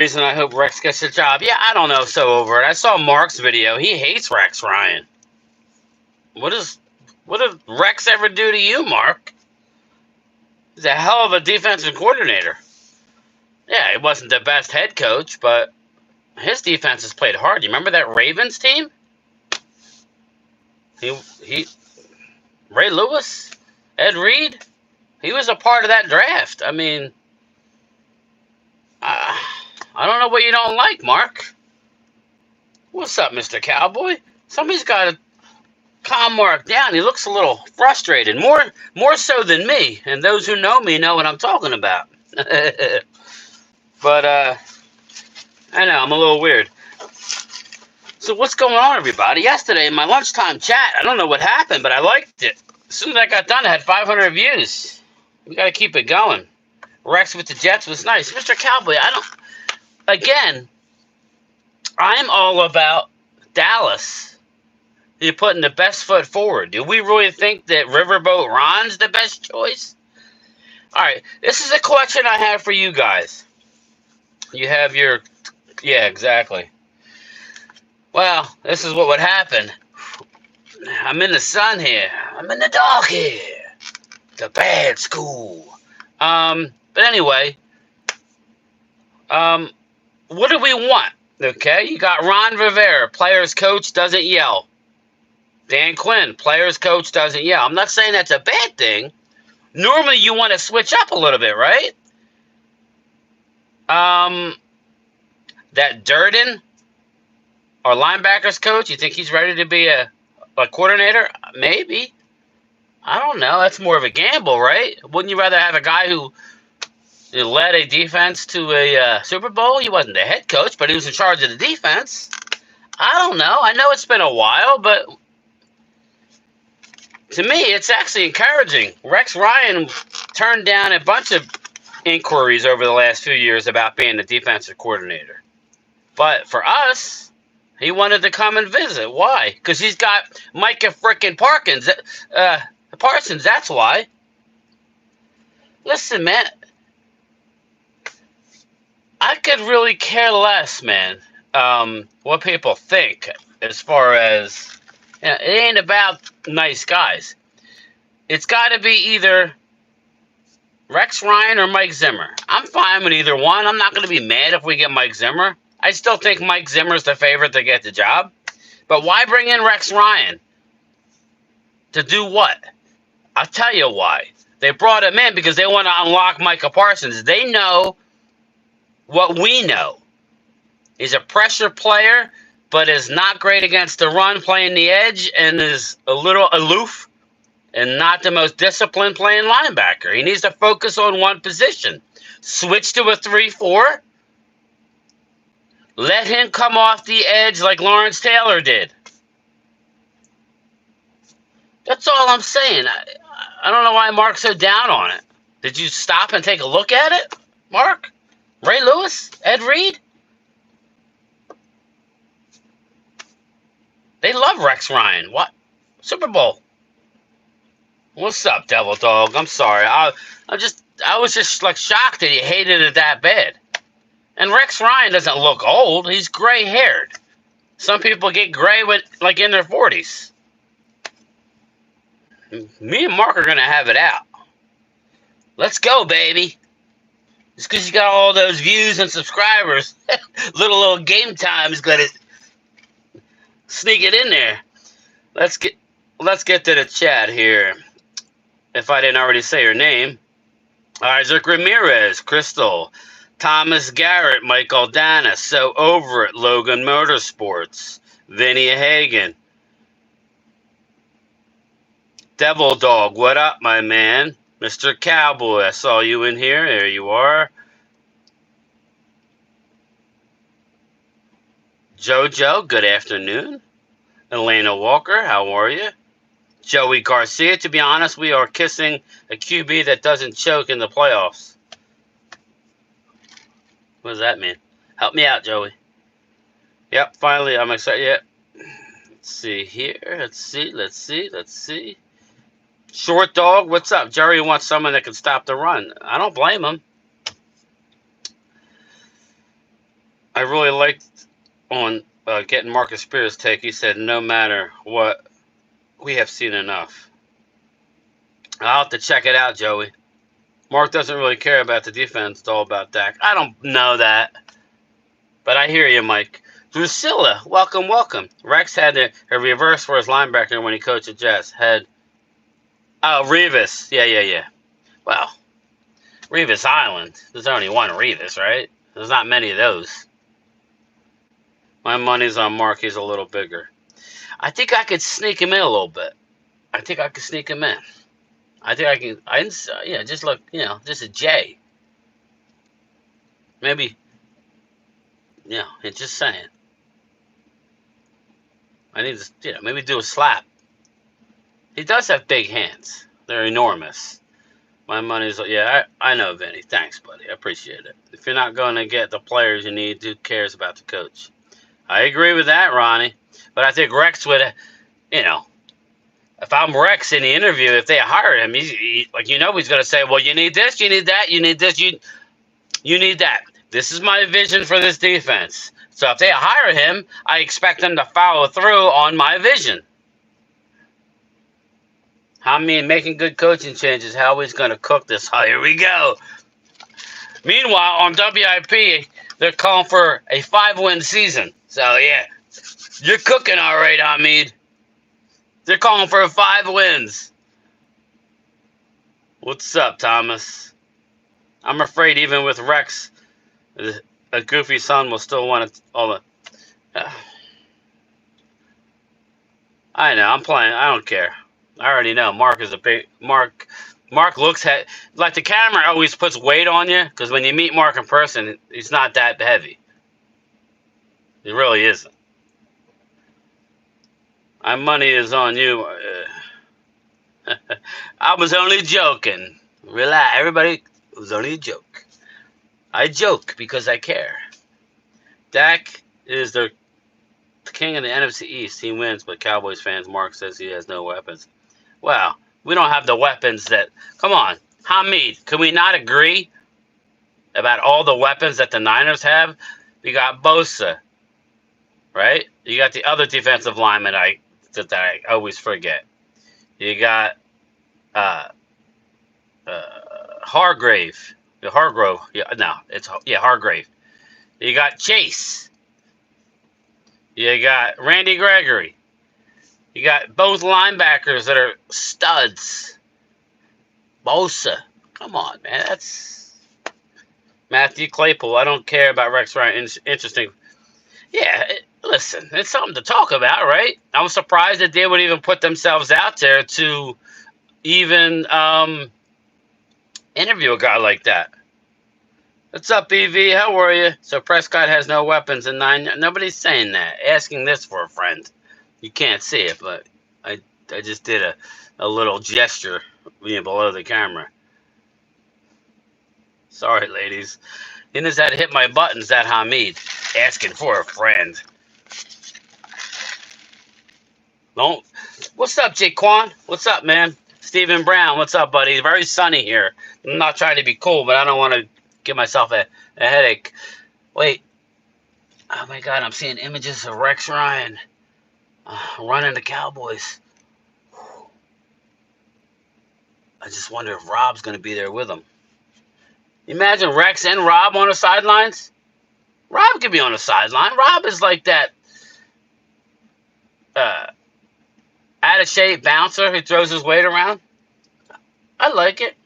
Reason I hope Rex gets a job. Yeah, I don't know. So over it. I saw Mark's video. He hates Rex Ryan. What did Rex ever do to you, Mark? He's a hell of a defensive coordinator. Yeah, he wasn't the best head coach, but his defense has played hard. You remember that Ravens team? He Ray Lewis, Ed Reed. He was a part of that draft. I mean, I don't know what you don't like, Mark. What's up, Mr. Cowboy? Somebody's got to calm Mark down. He looks a little frustrated, more so than me. And those who know me know what I'm talking about. But I know I'm a little weird. So what's going on, everybody? Yesterday in my lunchtime chat, I don't know what happened, but I liked it. As soon as I got done, I had 500 views. We got to keep it going. Rex with the Jets was nice. Mr. Cowboy, again, I'm all about Dallas. You're putting the best foot forward. Do we really think that Riverboat Ron's the best choice? All right, this is a question I have for you guys. You have your... Yeah, exactly. Well, this is what would happen. I'm in the sun here. I'm in the dark here. The bad school. But anyway, what do we want? Okay, you got Ron Rivera, players coach, doesn't yell. Dan Quinn, players coach, doesn't yell. I'm not saying that's a bad thing. Normally, you want to switch up a little bit, right? That Durden, our linebackers coach, you think he's ready to be a coordinator? Maybe. I don't know. That's more of a gamble, right? Wouldn't you rather have a guy who led a defense to a Super Bowl? He wasn't the head coach, but he was in charge of the defense. I don't know. I know it's been a while, but to me, it's actually encouraging. Rex Ryan turned down a bunch of inquiries over the last few years about being the defensive coordinator. But for us, he wanted to come and visit. Why? Because he's got Micah frickin' Parsons, that's why. Listen, man, I could really care less, man, what people think as far as, it ain't about nice guys. It's got to be either Rex Ryan or Mike Zimmer. I'm fine with either one. I'm not going to be mad if we get Mike Zimmer. I still think Mike Zimmer's the favorite to get the job. But why bring in Rex Ryan? To do what? I'll tell you why. They brought him in because they want to unlock Micah Parsons. They know what we know. He's a pressure player, but is not great against the run playing the edge and is a little aloof and not the most disciplined playing linebacker. He needs to focus on one position. Switch to a 3-4. Let him come off the edge like Lawrence Taylor did. That's all I'm saying. I don't know why Mark's so down on it. Did you stop and take a look at it, Mark? Ray Lewis? Ed Reed? They love Rex Ryan. What? Super Bowl. What's up, Devil Dog? I'm sorry. I was just like shocked that you hated it that bad. And Rex Ryan doesn't look old. He's gray-haired. Some people get gray with like in their 40s. Me and Mark are gonna have it out. Let's go, baby. Just because you got all those views and subscribers, little game time is gonna sneak it in there. Let's get to the chat here. If I didn't already say her name. Isaac Ramirez, Crystal, Thomas Garrett, Michael Dana, So Over It, Logan Motorsports, Vinny Hagen, Devil Dog, what up, my man? Mr. Cowboy, I saw you in here. There you are. Jojo, good afternoon. Elena Walker, how are you? Joey Garcia, to be honest, we are kissing a QB that doesn't choke in the playoffs. What does that mean? Help me out, Joey. Yep, finally, I'm excited. Yep. Let's see here. Let's see. Short Dog, what's up? Jerry wants someone that can stop the run. I don't blame him. I really liked on getting Marcus Spears' take. He said, no matter what, we have seen enough. I'll have to check it out, Joey. Mark doesn't really care about the defense. It's all about Dak. I don't know that. But I hear you, Mike. Drusilla, welcome, welcome. Rex had a reverse for his linebacker when he coached the Jets. Revis. Yeah. Well, Revis Island. There's only one Revis, right? There's not many of those. My money's on Mark. He's a little bigger. I think I could sneak him in a little bit. I think I could sneak him in. I think I can. Just look, just a J. Maybe. It's just saying. I need to, maybe do a slap. He does have big hands. They're enormous. My money's, I know, Vinny. Thanks, buddy. I appreciate it. If you're not going to get the players you need, who cares about the coach? I agree with that, Ronnie. But I think Rex would, if I'm Rex in the interview, if they hired him, he's going to say, well, you need this, you need that, you need this, you need that. This is my vision for this defense. So if they hire him, I expect them to follow through on my vision. Making good coaching changes, how he's going to cook this. Oh, here we go. Meanwhile, on WIP, they're calling for a 5-win season. So, yeah, you're cooking all right, Hamid. They're calling for 5 wins. What's up, Thomas? I'm afraid even with Rex, a goofy son will still want all the... I know, I'm playing. I don't care. I already know. Mark is a big... Mark looks at... Like, the camera always puts weight on you, because when you meet Mark in person, he's not that heavy. He really isn't. My money is on you. I was only joking. Relax. Everybody, it was only a joke. I joke because I care. Dak is the king of the NFC East. He wins, but Cowboys fans, Mark says he has no weapons. Well, we don't have the weapons that... Come on. Hamid, can we not agree about all the weapons that the Niners have? We got Bosa, right? You got the other defensive lineman that I always forget. You got Hargrave. Hargrove. Hargrave. You got Chase. You got Randy Gregory. You got both linebackers that are studs. Bosa. Come on, man. That's Matthew Claypool. I don't care about Rex Ryan. Interesting. Yeah, listen, it's something to talk about, right? I was surprised that they would even put themselves out there to even interview a guy like that. What's up, BV? How are you? So Prescott has no weapons and 9. Nobody's saying that. Asking this for a friend. You can't see it, but I just did a little gesture below the camera. Sorry, ladies. He just had to hit my buttons, that Hamid. Asking for a friend. Don't. What's up, Jaquan? What's up, man? Stephen Brown, what's up, buddy? Very sunny here. I'm not trying to be cool, but I don't want to give myself a headache. Wait. Oh, my God. I'm seeing images of Rex Ryan running the Cowboys. I just wonder if Rob's going to be there with him. Imagine Rex and Rob on the sidelines. Rob could be on the sideline. Rob is like that out-of-shape bouncer who throws his weight around. I like it.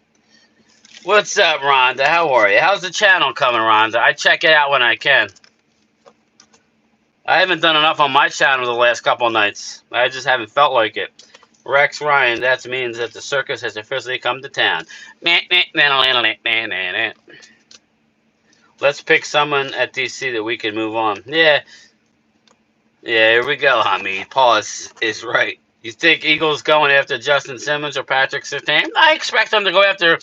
What's up, Rhonda? How are you? How's the channel coming, Rhonda? I check it out when I can. I haven't done enough on my channel the last couple nights. I just haven't felt like it. Rex Ryan, that means that the circus has officially come to town. Let's pick someone at DC that we can move on. Yeah, here we go, Hamid. Paul is right. You think Eagles going after Justin Simmons or Patrick Surtain? I expect them to go after...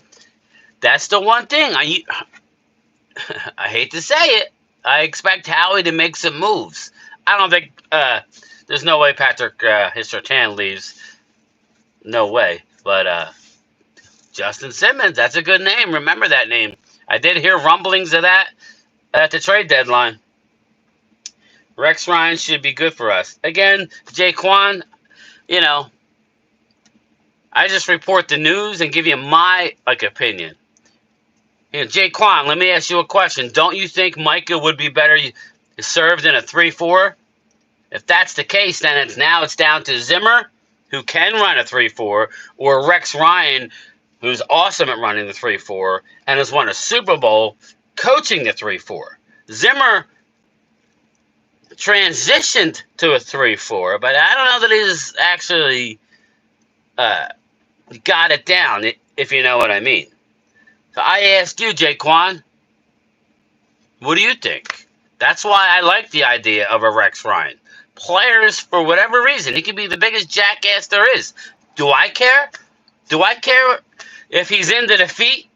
That's the one thing. I hate to say it. I expect Howie to make some moves. I don't think... there's no way Patrick Surtain leaves. No way. But Justin Simmons, that's a good name. Remember that name. I did hear rumblings of that at the trade deadline. Rex Ryan should be good for us. Again, Jaquan, you know, I just report the news and give you my opinion. Jaquan, let me ask you a question. Don't you think Micah would be better served in a 3-4? If that's the case, then it's down to Zimmer, who can run a 3-4, or Rex Ryan, who's awesome at running the 3-4 and has won a Super Bowl coaching the 3-4. Zimmer transitioned to a 3-4, but I don't know that he's actually got it down, if you know what I mean. So I ask you, Jaquan, what do you think? That's why I like the idea of a Rex Ryan. Players, for whatever reason, he could be the biggest jackass there is. Do I care? Do I care if he's into the feet?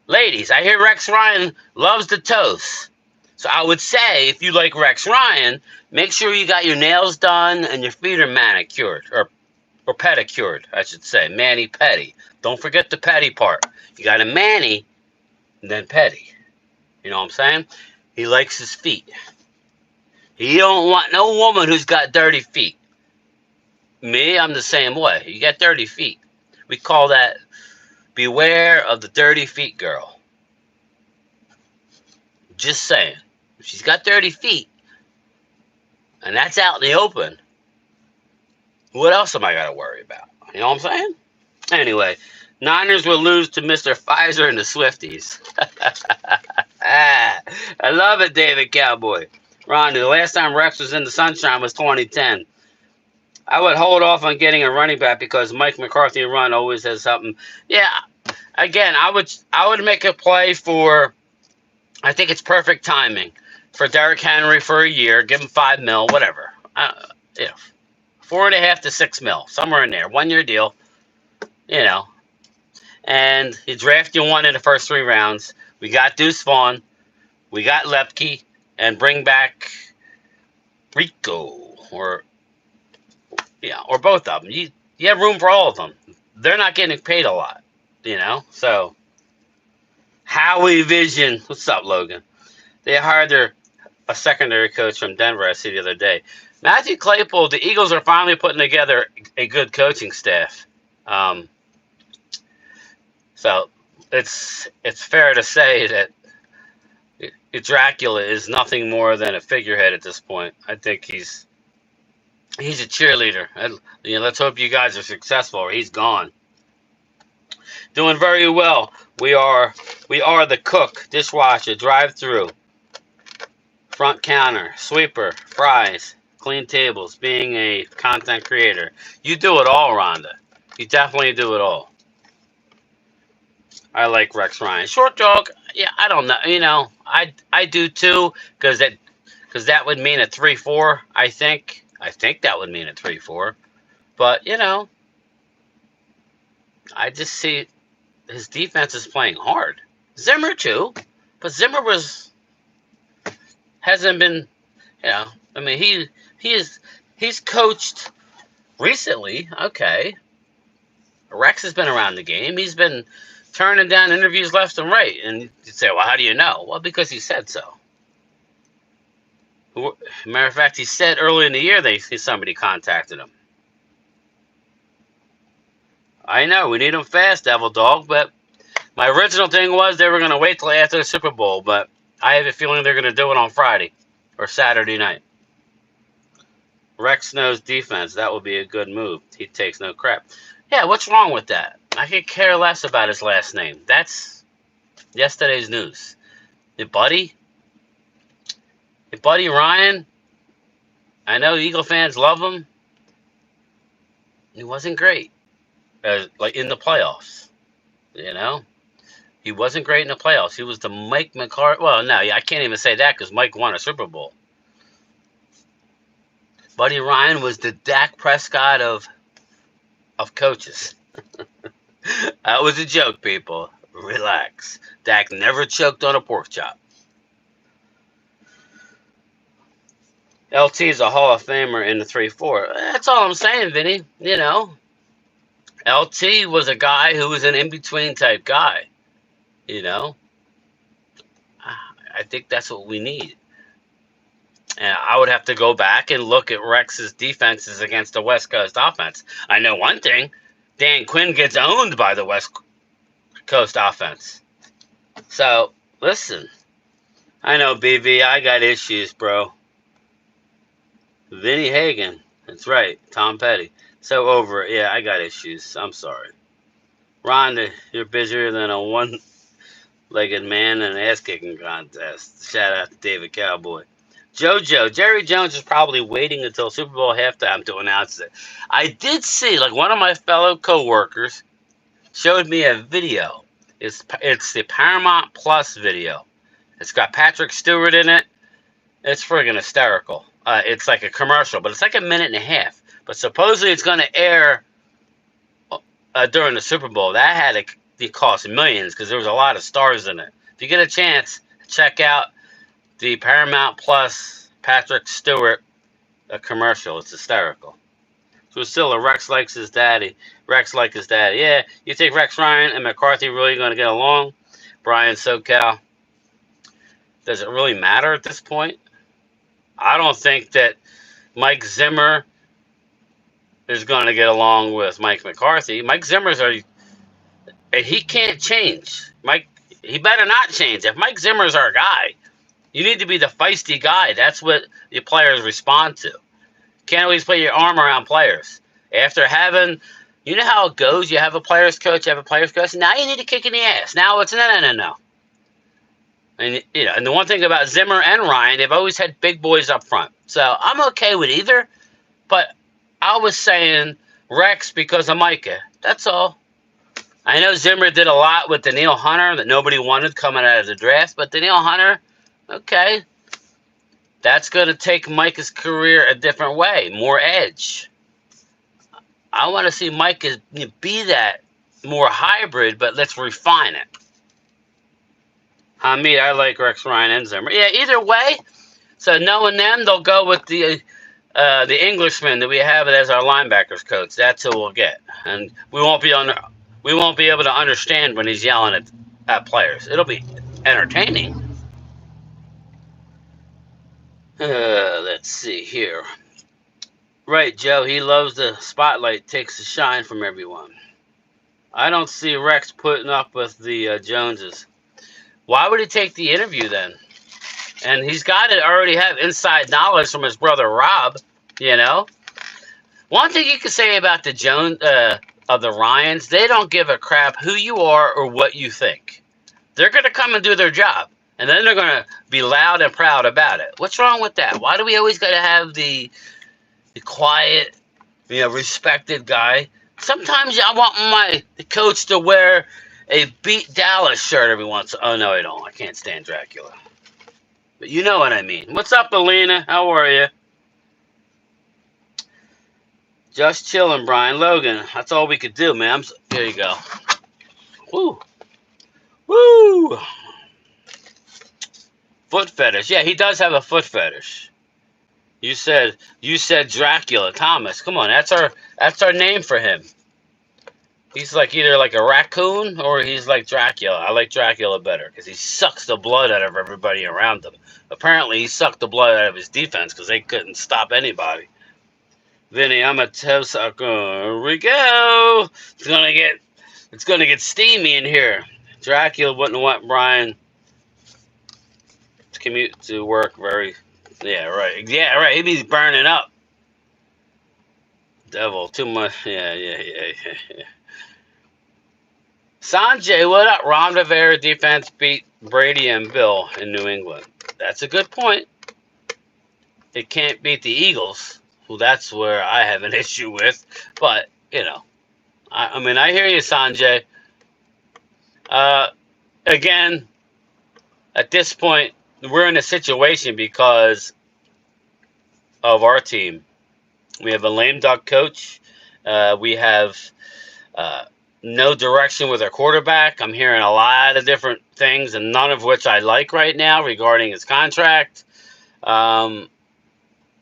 Ladies, I hear Rex Ryan loves the toes. So I would say, if you like Rex Ryan, make sure you got your nails done and your feet are manicured, or pedicured, I should say. Mani-pedi. Don't forget the petty part. You got a mani, and then petty. You know what I'm saying? He likes his feet. He don't want no woman who's got dirty feet. Me, I'm the same way. You got dirty feet. We call that beware of the dirty feet girl. Just saying. If she's got dirty feet, and that's out in the open, what else am I got to worry about? You know what I'm saying? Anyway, Niners will lose to Mr. Pfizer and the Swifties. I love it, David Cowboy. Ron, the last time Rex was in the sunshine was 2010. I would hold off on getting a running back because Mike McCarthy run always has something. Yeah, again, I would make a play for, I think it's perfect timing, for Derrick Henry for a year, give him $5 million, whatever. 4.5 to $6 million, somewhere in there, 1 year deal, and you draft you one in the first 3 rounds. We got Deuce Vaughn, we got Lepke, and bring back Rico, or both of them. You have room for all of them. They're not getting paid a lot, so Howie Vision, what's up, Logan? They hired a secondary coach from Denver, I see the other day. Matthew Claypool, the Eagles are finally putting together a good coaching staff. So it's fair to say that Dracula is nothing more than a figurehead at this point. I think he's a cheerleader. Let's hope you guys are successful, or he's gone. Doing very well. We are the cook, dishwasher, drive-through, front counter, sweeper, fries, clean tables, being a content creator. You do it all, Rhonda. You definitely do it all. I like Rex Ryan. Short dog, yeah, I don't know. I do too, because that would mean a 3-4, I think. I think that would mean a 3-4. But, I just see his defense is playing hard. Zimmer too, but Zimmer hasn't been, he's coached recently, okay. Rex has been around the game. He's been turning down interviews left and right. And you say, well, how do you know? Well, because he said so. Matter of fact, he said early in the year somebody contacted him. I know, we need him fast, Devil Dog, but my original thing was they were going to wait till after the Super Bowl, but I have a feeling they're going to do it on Friday or Saturday night. Rex knows defense. That would be a good move. He takes no crap. Yeah, what's wrong with that? I could care less about his last name. That's yesterday's news. Your buddy Ryan, I know Eagle fans love him. He wasn't great, like in the playoffs. He wasn't great in the playoffs. He was the Mike McCarthy. Well, no, I can't even say that because Mike won a Super Bowl. Buddy Ryan was the Dak Prescott of coaches. That was a joke, people. Relax. Dak never choked on a pork chop. LT is a Hall of Famer in the 3-4. That's all I'm saying, Vinny. LT was a guy who was an in-between type guy. I think that's what we need. And I would have to go back and look at Rex's defenses against the West Coast offense. I know one thing. Dan Quinn gets owned by the West Coast offense. So, listen. I know, BV, I got issues, bro. Vinny Hagen. That's right. Tom Petty. So over it. Yeah, I got issues. I'm sorry. Ron, you're busier than a one-legged man in an ass-kicking contest. Shout out to David Cowboy. JoJo, Jerry Jones is probably waiting until Super Bowl halftime to announce it. I did see, like, one of my fellow co-workers showed me a video. It's the Paramount Plus video. It's got Patrick Stewart in it. It's friggin' hysterical. It's like a commercial, but it's like a minute and a half. But supposedly it's going to air during the Super Bowl. That had to cost millions because there was a lot of stars in it. If you get a chance, check out the Paramount Plus Patrick Stewart commercial. It's hysterical. Drusilla, Rex likes his daddy. Rex like his daddy. Yeah, you think Rex Ryan and McCarthy really going to get along? Brian SoCal. Does it really matter at this point? I don't think that Mike Zimmer is going to get along with Mike McCarthy. Mike Zimmer's he can't change. He better not change. If Mike Zimmer's our guy, you need to be the feisty guy. That's what the players respond to. Can't always put your arm around players. After having, you know how it goes. You have a players coach, you have a players coach. Now you need to kick in the ass. Now it's no. And and the one thing about Zimmer and Ryan, they've always had big boys up front. So I'm okay with either. But I was saying Rex because of Micah. That's all. I know Zimmer did a lot with Danielle Hunter that nobody wanted coming out of the draft, but Danielle Hunter, okay, that's going to take Micah's career a different way, more edge. I want to see Micah be that more hybrid, but let's refine it. Hamid, I like Rex Ryan and Zimmer. Yeah, either way. So knowing them, they'll go with the Englishman that we have as our linebackers coach. That's who we'll get, and we won't be able to understand when he's yelling at players. It'll be entertaining. Let's see here. Right, Joe. He loves the spotlight, takes the shine from everyone. I don't see Rex putting up with the Joneses. Why would he take the interview then? And he's got to already have inside knowledge from his brother Rob. One thing you can say about the the Ryans, they don't give a crap who you are or what you think. They're going to come and do their job, and then they're going to be loud and proud about it. What's wrong with that? Why do we always got to have the quiet, respected guy? Sometimes I want my coach to wear a Beat Dallas shirt every once. Oh no, I don't. I can't stand Dracula. But you know what I mean. What's up, Alina? How are you? Just chilling, Brian Logan. That's all we could do, man. There you go. Woo. Woo. Foot fetish. Yeah, he does have a foot fetish. You said Dracula, Thomas. Come on, that's our name for him. He's either like a raccoon or he's like Dracula. I like Dracula better because he sucks the blood out of everybody around him. Apparently, he sucked the blood out of his defense because they couldn't stop anybody. Vinny, I'm a toe sucker. Here we go. It's gonna get steamy in here. Dracula wouldn't want Brian to commute to work very. Yeah, right. Yeah, right. He'd be burning up. Devil, too much. Yeah. Sanjay, what up? Ron Rivera defense beat Brady and Bill in New England. That's a good point. It can't beat the Eagles. Well, that's where I have an issue with. But, I hear you, Sanjay. Again, at this point, we're in a situation because of our team. We have a lame duck coach. We have no direction with our quarterback. I'm hearing a lot of different things, and none of which I like right now regarding his contract.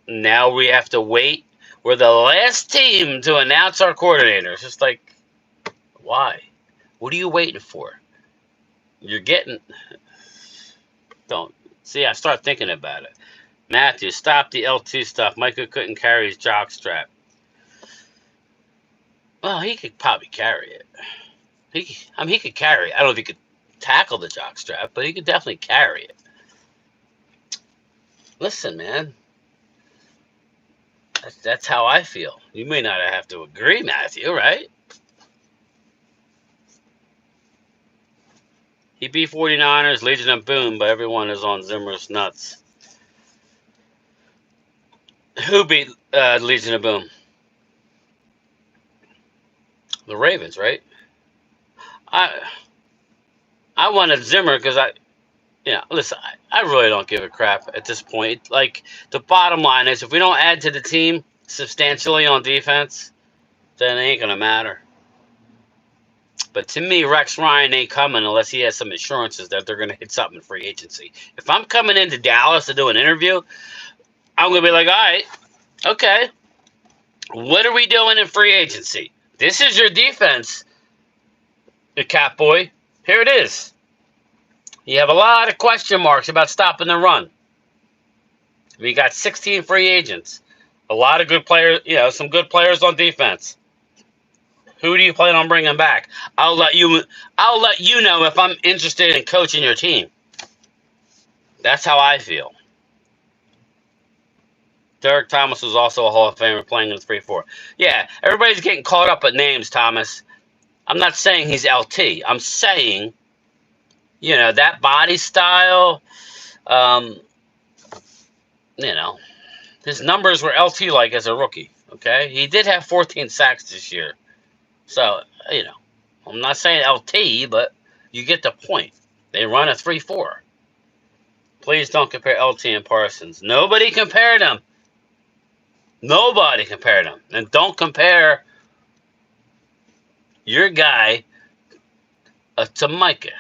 Now we have to wait. We're the last team to announce our coordinator. It's just like, why? What are you waiting for? Don't. See, I start thinking about it. Matthew, stop the LT stuff. Micah couldn't carry his jock strap. Well, he could probably carry it. He could carry it. I don't know if he could tackle the jock strap, but he could definitely carry it. Listen, man, that's how I feel. You may not have to agree, Matthew, right? He beat 49ers, Legion of Boom, but everyone is on Zimmer's nuts. Who beat Legion of Boom? The Ravens, right? I wanted Zimmer because listen, I really don't give a crap at this point. Like, the bottom line is, if we don't add to the team substantially on defense, then it ain't going to matter. But to me, Rex Ryan ain't coming unless he has some assurances that they're going to hit something in free agency. If I'm coming into Dallas to do an interview, I'm going to be like, all right, okay, what are we doing in free agency? This is your defense, the Cat Boy. Here it is. You have a lot of question marks about stopping the run. We got 16 free agents. A lot of good players, some good players on defense. Who do you plan on bringing back? I'll let you know if I'm interested in coaching your team. That's how I feel. Derek Thomas was also a Hall of Famer playing in 3-4. Yeah, everybody's getting caught up at names, Thomas. I'm not saying he's LT. I'm saying, that body style, his numbers were LT-like as a rookie, okay? He did have 14 sacks this year. So, I'm not saying LT, but you get the point. They run a 3-4. Please don't compare LT and Parsons. Nobody compared them. Nobody compared them. And don't compare your guy to Micah.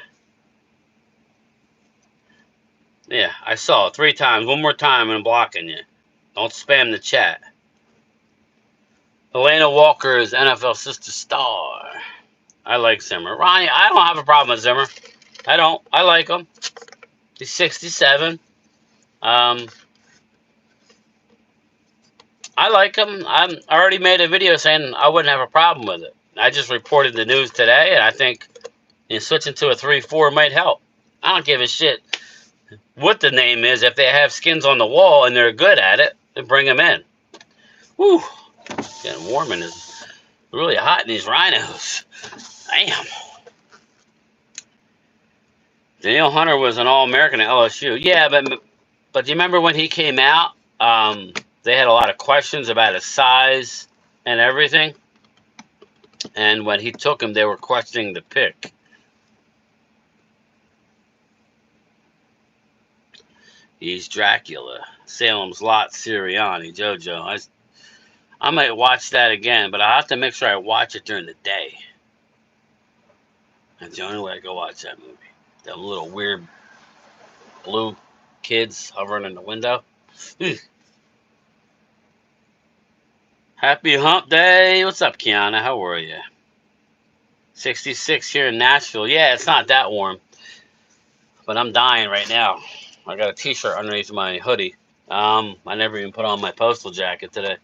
Yeah, I saw it 3 times. One more time and I'm blocking you. Don't spam the chat. Elena Walker is NFL sister star. I like Zimmer. Ronnie, I don't have a problem with Zimmer. I don't. I like him. He's 67. I like him. I already made a video saying I wouldn't have a problem with it. I just reported the news today, and I think switching to a 3-4 might help. I don't give a shit what the name is. If they have skins on the wall and they're good at it, then bring them in. Whew. It's getting warm and it's really hot in these rhinos. Damn. Daniel Hunter was an All-American at LSU. Yeah, but do you remember when he came out? They had a lot of questions about his size and everything. And when he took him, they were questioning the pick. He's Dracula. Salem's Lot, Sirianni, JoJo. I might watch that again, but I have to make sure I watch it during the day. That's the only way I go watch that movie. Them little weird blue kids hovering in the window. Happy hump day. What's up, Kiana? How are you? 66 here in Nashville. Yeah, it's not that warm. But I'm dying right now. I got a t-shirt underneath my hoodie. I never even put on my postal jacket today.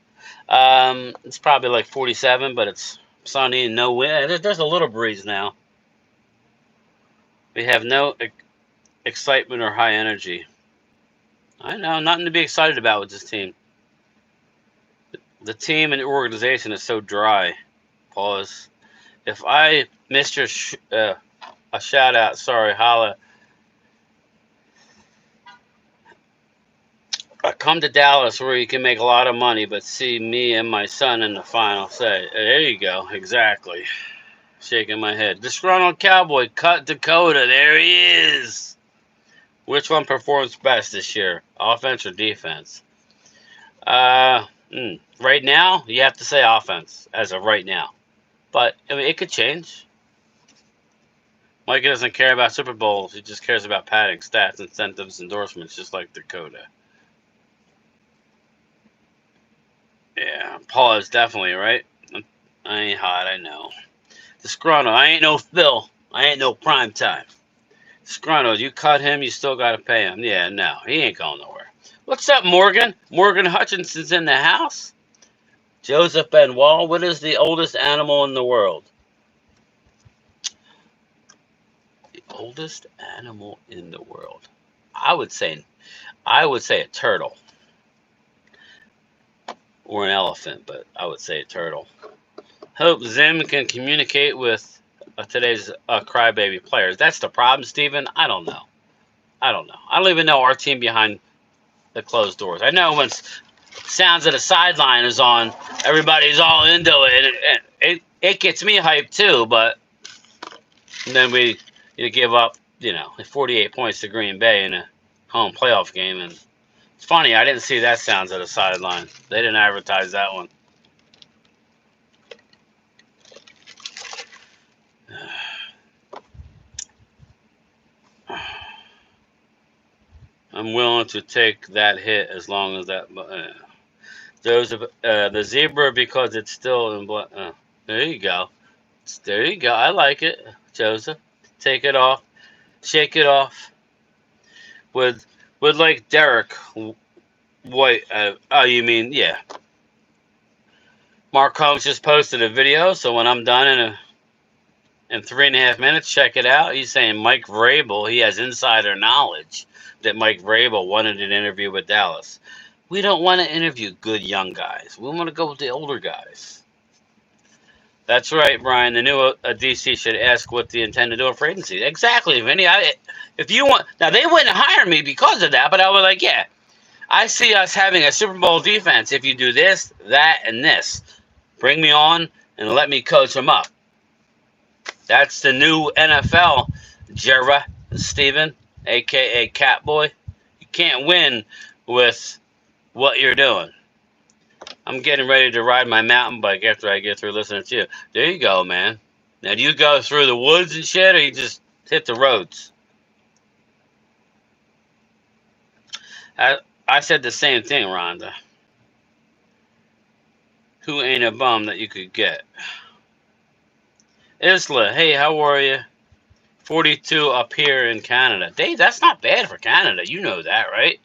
It's probably like 47, but it's sunny and no wind. There's a little breeze now. We have no excitement or high energy. I know, nothing to be excited about with this team. The team and the organization is so dry. Pause. If I missed your a shout out, sorry, holla. I come to Dallas where you can make a lot of money, but see me and my son in the final say, there you go, exactly. Shaking my head. Disgruntled Cowboy, cut Dakota, there he is. Which one performs best this year, offense or defense? Right now, you have to say offense, as of right now. But, it could change. Mike doesn't care about Super Bowls. He just cares about padding, stats, incentives, endorsements, just like Dakota. Yeah, Paul is definitely, right? I ain't hot, I know. Disgruntled, I ain't no Phil. I ain't no prime time. Disgruntled, you cut him, you still got to pay him. Yeah, no, he ain't going nowhere. What's up, Morgan? Morgan Hutchinson's in the house. Joseph Benoit, what is the oldest animal in the world? The oldest animal in the world. I would say a turtle or an elephant, but I would say a turtle. Hope Zim can communicate with today's crybaby players. That's the problem, Steven. I don't know. I don't even know our team behind the closed doors. I know when Sounds of the Sideline is on, everybody's all into it. It gets me hyped too, but then we give up, 48 points to Green Bay in a home playoff game. And it's funny, I didn't see that Sounds of the Sideline. They didn't advertise that one. I'm willing to take that hit as long as that. Joseph, the zebra because it's still in blood. There you go. There you go. I like it, Joseph. Take it off. Shake it off. With like Derek White. Oh, you mean, yeah. Mark Holmes just posted a video, so when I'm done in 3.5 minutes, check it out. He's saying Mike Vrabel, he has insider knowledge that Mike Vrabel wanted an interview with Dallas. We don't want to interview good young guys. We want to go with the older guys. That's right, Brian. The new DC should ask what they intend to do for agency. Exactly, Vinny. If you want, now they wouldn't hire me because of that, but I was like, yeah, I see us having a Super Bowl defense if you do this, that, and this. Bring me on and let me coach them up. That's the new NFL, Jera Steven, a.k.a. Catboy. You can't win with what you're doing. I'm getting ready to ride my mountain bike after I get through listening to you. There you go, man. Now, do you go through the woods and shit, or you just hit the roads? I said the same thing, Rhonda. Who ain't a bum that you could get? Isla, hey, how are you? 42 up here in Canada. Dave, that's not bad for Canada. You know that, right?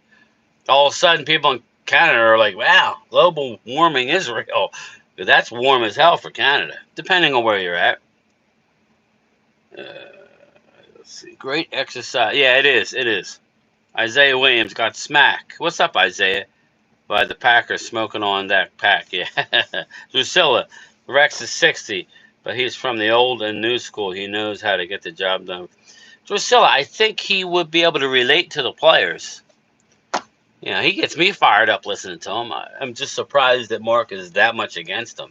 All of a sudden, people in Canada are like, wow, global warming is real. That's warm as hell for Canada, depending on where you're at. Let's see. Great exercise. Yeah, it is. It is. Isaiah Williams got smacked. What's up, Isaiah? By the Packers smoking on that pack. Yeah. Drusilla, Rex is 60, but he's from the old and new school. He knows how to get the job done. Drusilla, I think he would be able to relate to the players. He gets me fired up listening to him. I'm just surprised that Mark is that much against him.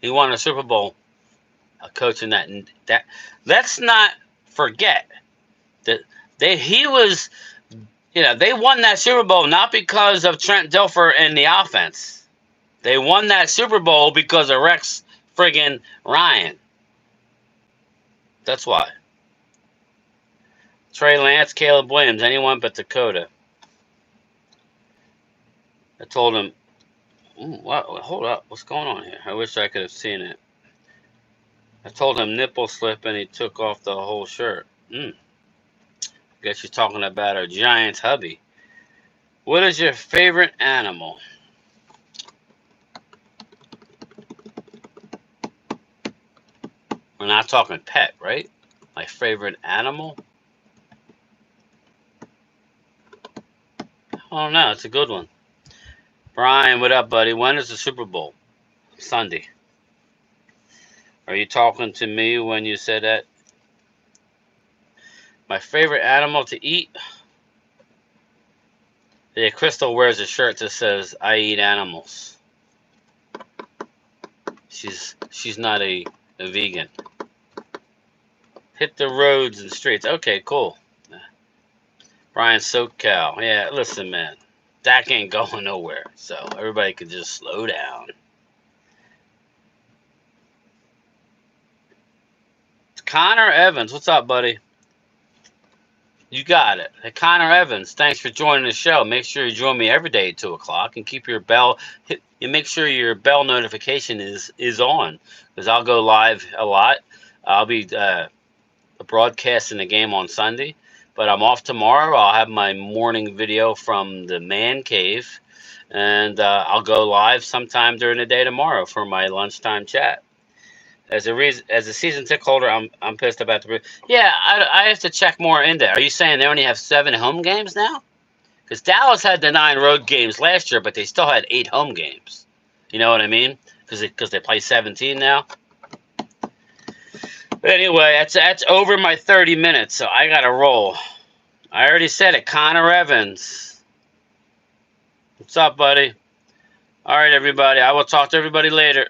He won a Super Bowl coaching that. Let's not forget that he was, they won that Super Bowl not because of Trent Dilfer and the offense. They won that Super Bowl because of Rex friggin' Ryan. That's why. Trey Lance, Caleb Williams, anyone but Dakota. I told him, hold up, what's going on here? I wish I could have seen it. I told him nipple slip and he took off the whole shirt. Guess you're talking about our Giants hubby. What is your favorite animal? We're not talking pet, right? My favorite animal? Oh no, it's a good one. Brian, what up, buddy? When is the Super Bowl? Sunday. Are you talking to me when you said that? My favorite animal to eat? Yeah, Crystal wears a shirt that says, I eat animals. She's not a vegan. Hit the roads and streets. Okay, cool. Brian SoCal. Yeah, listen, man. Dak ain't going nowhere. So everybody can just slow down. Connor Evans. What's up, buddy? You got it. Hey, Connor Evans, thanks for joining the show. Make sure you join me every day at 2 o'clock and keep your bell. You make sure your bell notification is on, because I'll go live a lot. I'll be broadcasting the game on Sunday, But I'm off tomorrow. I'll have my morning video from the man cave, and I'll go live sometime during the day tomorrow for my lunchtime chat. As a season ticket holder, I'm pissed about the. Yeah, I have to check more into. Are you saying they only have 7 home games now? Because Dallas had the 9 road games last year, but they still had 8 home games. You know what I mean? Because they play 17 now. But anyway, that's over my 30 minutes, so I gotta roll. I already said it. Connor Evans. What's up, buddy? All right, everybody. I will talk to everybody later.